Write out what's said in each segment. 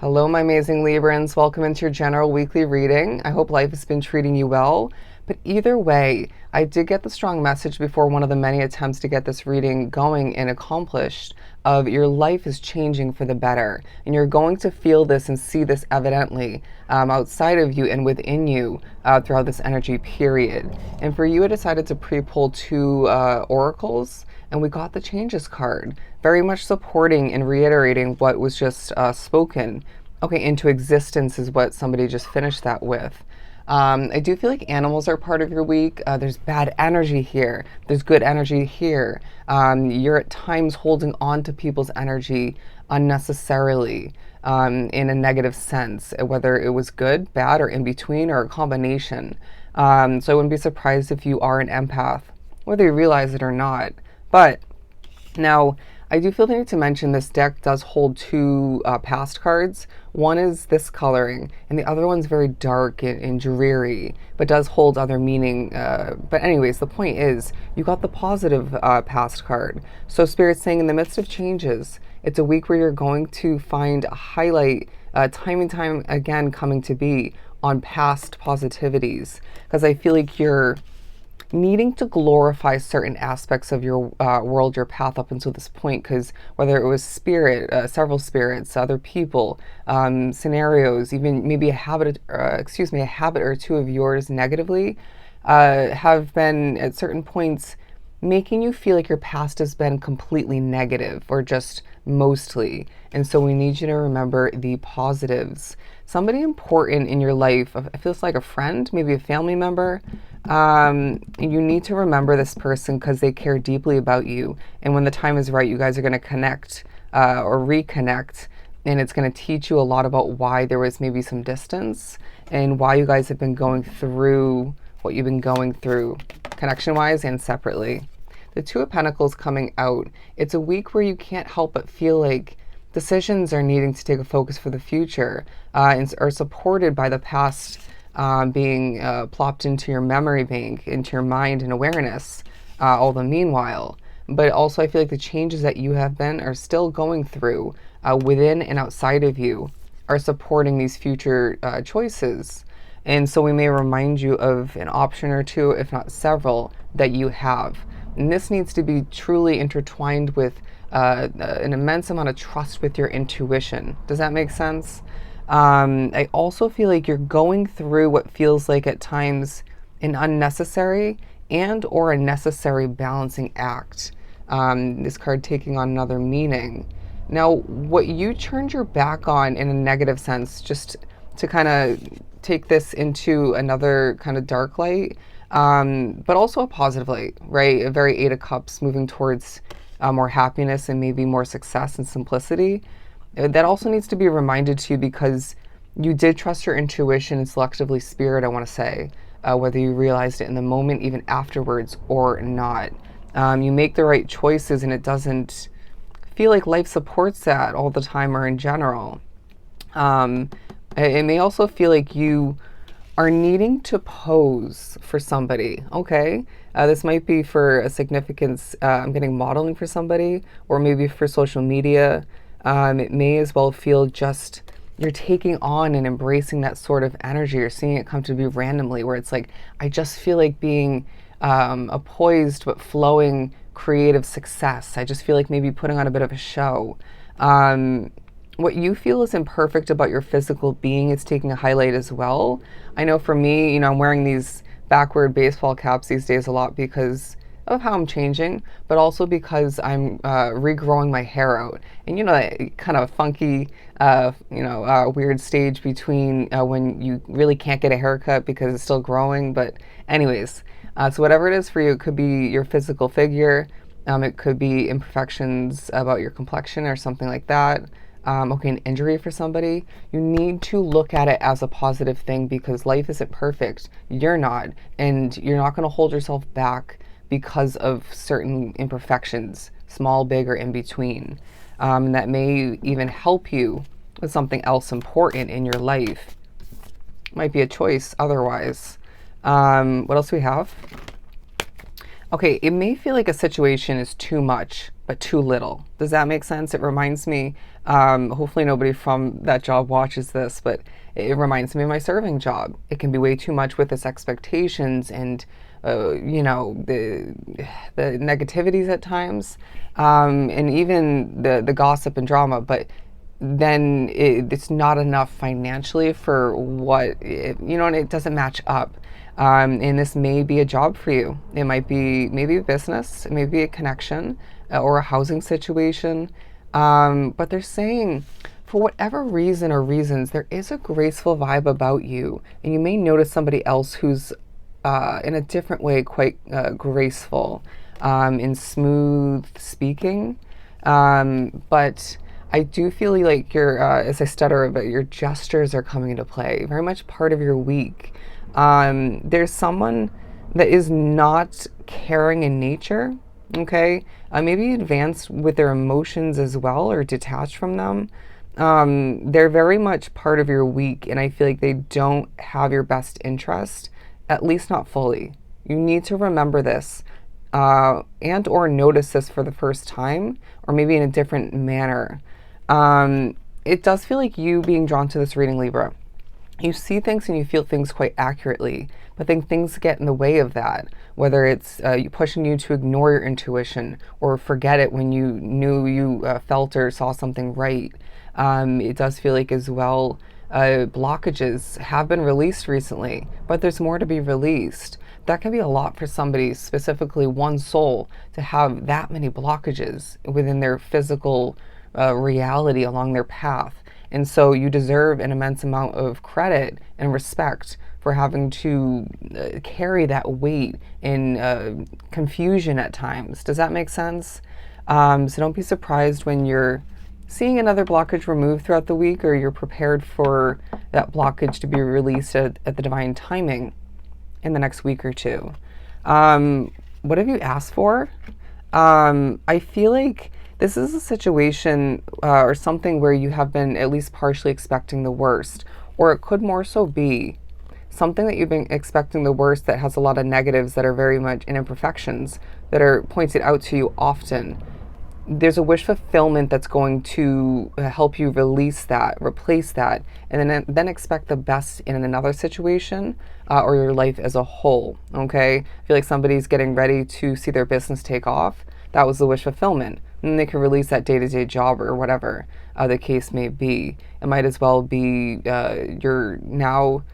Hello, my amazing Librans. Welcome into your general weekly reading. I hope life has been treating you well. But either way, I did get the strong message before one of the many attempts to get this reading going and accomplished of your life is changing for the better. And you're going to feel this and see this evidently outside of you and within you throughout this energy period. And for you, I decided to pre-pull two oracles, and we got the changes card, very much supporting and reiterating what was just spoken. Okay, into existence is what somebody just finished that with. I do feel like animals are part of your week. There's bad energy here. There's good energy here. You're at times holding on to people's energy unnecessarily in a negative sense, whether it was good, bad, or in between, or a combination. So I wouldn't be surprised if you are an empath, whether you realize it or not. But now, I do feel the need to mention this deck does hold two past cards. One is this coloring, and the other one's very dark and dreary, but does hold other meaning. But anyways, the point is, you got the positive past card. So Spirit's saying in the midst of changes, it's a week where you're going to find a highlight time and time again coming to be on past positivities. Because I feel like you're needing to glorify certain aspects of your world, your path up until this point, because whether it was spirit, several spirits, other people, scenarios, even maybe a habit or two of yours negatively, have been at certain points making you feel like your past has been completely negative or just mostly. And so we need you to remember the positives. Somebody important in your life, it feels like a friend, maybe a family member. You need to remember this person because they care deeply about you. And when the time is right, you guys are going to connect or reconnect. And it's going to teach you a lot about why there was maybe some distance and why you guys have been going through what you've been going through, connection-wise and separately. The Two of Pentacles coming out. It's a week where you can't help but feel like decisions are needing to take a focus for the future and are supported by the past being plopped into your memory bank, into your mind and awareness, all the meanwhile. But also I feel like the changes that you have been are still going through within and outside of you are supporting these future choices. And so we may remind you of an option or two, if not several, that you have. And this needs to be truly intertwined with an immense amount of trust with your intuition. Does that make sense? I also feel like you're going through what feels like at times an unnecessary and or a necessary balancing act. This card taking on another meaning. Now, what you turned your back on in a negative sense, just to kind of take this into another kind of dark light, but also a positive light, right? A very Eight of Cups moving towards more happiness and maybe more success and simplicity. That also needs to be reminded to you because you did trust your intuition and selectively spirit, I want to say, whether you realized it in the moment, even afterwards or not. You make the right choices and it doesn't feel like life supports that all the time or in general. It may also feel like you are needing to pose for somebody, okay? This might be for a significance, I'm getting modeling for somebody, or maybe for social media. It may as well feel just you're taking on and embracing that sort of energy. You're seeing it come to be randomly where it's like, I just feel like being a poised but flowing creative success. I just feel like maybe putting on a bit of a show. What you feel is imperfect about your physical being is taking a highlight as well. I know for me, I'm wearing these backward baseball caps these days a lot because of how I'm changing, but also because I'm regrowing my hair out. And that kind of funky, weird stage between when you really can't get a haircut because it's still growing. But anyways, so whatever it is for you, it could be your physical figure. It could be imperfections about your complexion or something like that. Okay, an injury for somebody, you need to look at it as a positive thing because life isn't perfect. You're not, and you're not going to hold yourself back because of certain imperfections, small, big, or in between. That may even help you with something else important in your life. Might be a choice otherwise. What else do we have? Okay, it may feel like a situation is too much, but too little. Does that make sense? It reminds me Hopefully nobody from that job watches this, but it reminds me of my serving job. It can be way too much with its expectations and the negativities at times, and even the gossip and drama. But then it's not enough financially for and it doesn't match up. And this may be a job for you. It might be maybe a business, it may be a connection, or a housing situation. But they're saying, for whatever reason or reasons, there is a graceful vibe about you, and you may notice somebody else who's in a different way quite graceful, in smooth speaking. But I do feel like as I stutter a bit, your gestures are coming into play, very much part of your week. There's someone that is not caring in nature, okay? Maybe advanced with their emotions as well, or detached from them. They're very much part of your week, and I feel like they don't have your best interest, at least not fully. You need to remember this, and or notice this for the first time, or maybe in a different manner. It does feel like you being drawn to this reading, Libra. You see things and you feel things quite accurately, but then things get in the way of that, whether it's pushing you to ignore your intuition or forget it when you knew you felt or saw something right. It does feel like as well, blockages have been released recently, but there's more to be released. That can be a lot for somebody, specifically one soul, to have that many blockages within their physical reality along their path. And so you deserve an immense amount of credit and respect for having to carry that weight in confusion at times. Does that make sense? So don't be surprised when you're seeing another blockage removed throughout the week, or you're prepared for that blockage to be released at the divine timing in the next week or two. What have you asked for? I feel like this is a situation or something where you have been at least partially expecting the worst, or it could more so be something that you've been expecting the worst that has a lot of negatives that are very much in imperfections that are pointed out to you often. There's a wish fulfillment that's going to help you release that, replace that, and then expect the best in another situation or your life as a whole, okay? I feel like somebody's getting ready to see their business take off. That was the wish fulfillment. And they can release that day-to-day job or whatever the case may be. It might as well be you're now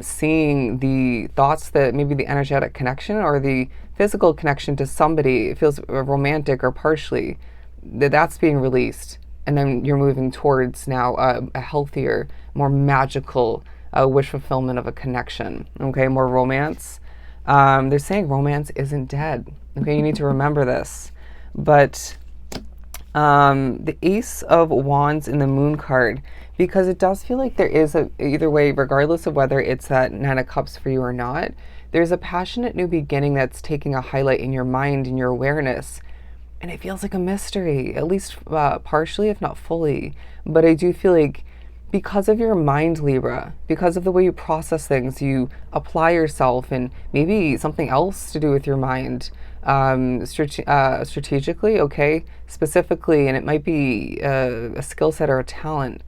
seeing the thoughts that maybe the energetic connection or the physical connection to somebody, it feels romantic or partially, that's being released. And then you're moving towards now a healthier, more magical wish fulfillment of a connection, okay? More romance. They're saying romance isn't dead, okay? You need to remember this. But the Ace of Wands in the Moon card, because it does feel like there is either way, regardless of whether it's that Nine of Cups for you or not, there's a passionate new beginning that's taking a highlight in your mind and your awareness. And it feels like a mystery, at least partially, if not fully. But I do feel like because of your mind, Libra, because of the way you process things, you apply yourself, and maybe something else to do with your mind, strategically, okay, specifically, and it might be a skill set or a talent.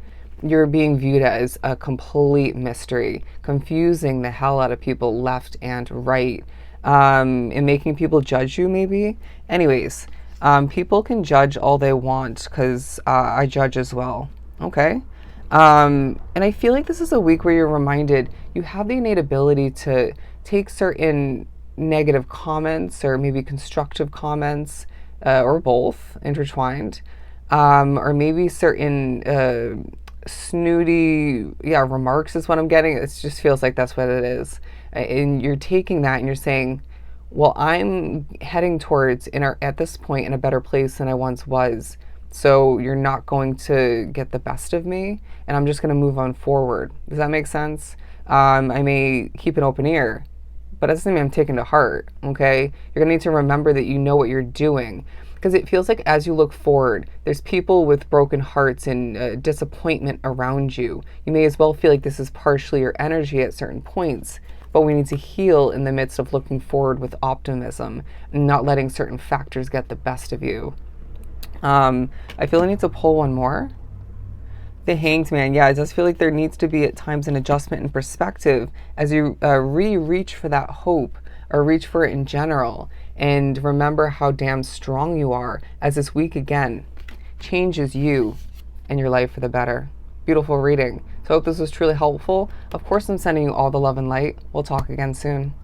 You're being viewed as a complete mystery, confusing the hell out of people left and right, and making people judge you maybe. Anyways, people can judge all they want, because I judge as well, okay? And I feel like this is a week where you're reminded you have the innate ability to take certain negative comments or maybe constructive comments, or both intertwined, or maybe certain snooty remarks is what I'm getting. It just feels like that's what it is. And you're taking that and you're saying, well, I'm heading towards at this point in a better place than I once was. So you're not going to get the best of me, and I'm just going to move on forward. Does that make sense? I may keep an open ear, but that doesn't mean I'm taking to heart, okay? You're going to need to remember that you know what you're doing, because it feels like as you look forward, there's people with broken hearts and disappointment around you. You may as well feel like this is partially your energy at certain points, but we need to heal in the midst of looking forward with optimism and not letting certain factors get the best of you. I feel I need to pull one more. The Hanged Man, yeah, it does feel like there needs to be at times an adjustment in perspective as you reach for that hope or reach for it in general. And remember how damn strong you are as this week again changes you and your life for the better. Beautiful reading. So I hope this was truly helpful. Of course, I'm sending you all the love and light. We'll talk again soon.